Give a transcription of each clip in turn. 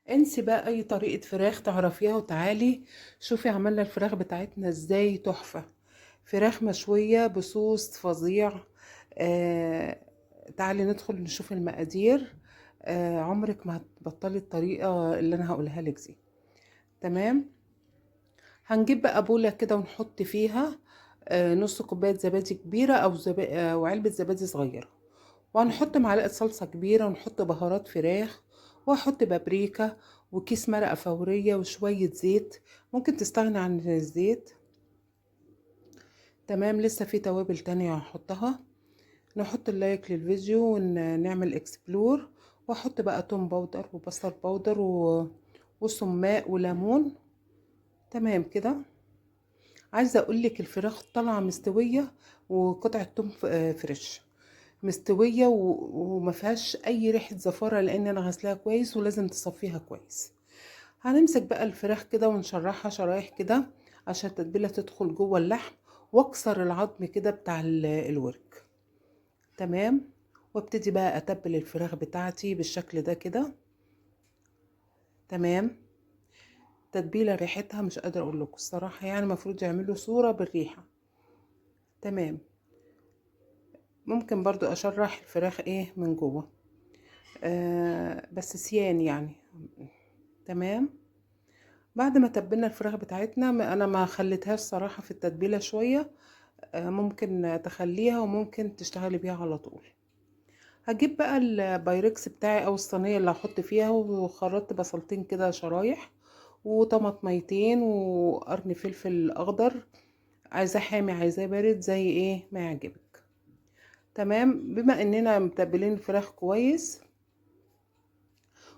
انسي بقى اي طريقة فراخ تعرفيها وتعالي شوفي عملنا الفراخ بتاعتنا ازاي. تحفة. فراخ مشوية بصوص فظيع. آه تعالي ندخل نشوف المقادير. عمرك ما هتبطلي الطريقة اللي انا هقولها لك دي. تمام. هنجيب بقى بولة كده ونحط فيها نص كوباية زبادي كبيرة أو علبة زبادي صغيرة. وهنحط معلقة صلصة كبيرة ونحط بهارات فراخ. وهحط بابريكا وكيس مرقة فورية وشوية زيت. ممكن تستغني عن الزيت. تمام. لسه في توابل تانية هحطها. نحط اللايك للفيديو ونعمل اكسبلور. واحط بقى توم باودر وبصل باودر وسماق وليمون. تمام كده. عايزه اقولك الفراخ طالعه مستويه وقطعه توم فريش مستويه وما فيهاش اي ريحه زفاره لان انا غسلاها كويس ولازم تصفيها كويس. هنمسك بقى الفراخ كده ونشرحها شرايح كده عشان التتبيله تدخل جوه اللحم. واكسر العظم كده بتاع الورك. تمام. وابتدي بقى اتبل الفراخ بتاعتي بالشكل ده كده. تمام. تتبيله ريحتها مش قادره اقول لكم الصراحه، يعني المفروض يعملوا صوره بالريحه. تمام. ممكن برضو اشرح الفراخ ايه من جوه. بس سيان يعني. تمام. بعد ما تبلنا الفراخ بتاعتنا انا ما خليتهاش صراحة في التتبيلة شوية. ممكن تخليها وممكن تشتغلي بيها على طول. هجيب بقى البايركس بتاعي او الصينية اللي هحط فيها وخرطت بصلتين كده شرايح وطماطميتين وقرن فلفل اخضر. عايزاه حامي عايزاه بارد زي ايه ما يعجبك. تمام. بما اننا متبلين الفراخ كويس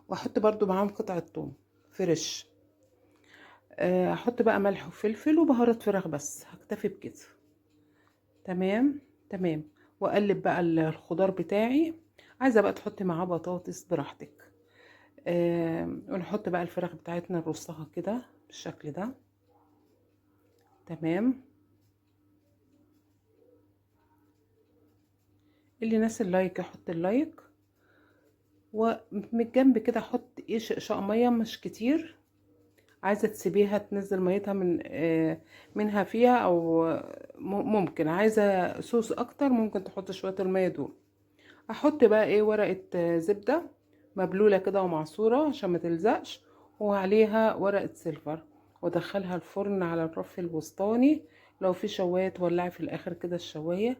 واحط برضو معاهم قطعة توم فريش. احط بقى ملح وفلفل وبهارات فراخ بس هكتفي بكده. تمام. تمام. واقلب بقى الخضار بتاعي. عايزة بقى تحطي معاه بطاطس براحتك. ونحط بقى الفراخ بتاعتنا نرصها كده بالشكل ده. تمام. اللي ناس اللايك يحط اللايك. ومن الجنب كده احط ايه شقشاق ميه مش كتير. عايزه تسيبيها تنزل ميتها منها فيها او ممكن عايزه صوص اكتر ممكن تحط شويه الميه دول. احط بقى ايه ورقه زبده مبلوله كده ومعصوره عشان ما تلزقش. وعليها ورقه سيلفر. وادخلها الفرن على الرف الوسطاني. لو في شوايه تولعي في الاخر كده الشوايه.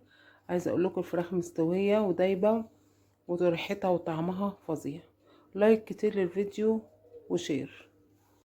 عايزه اقول لكم الفراخ مستويه ودايبه وريحتها وطعمها فظيع. لايك كتير للفيديو وشير.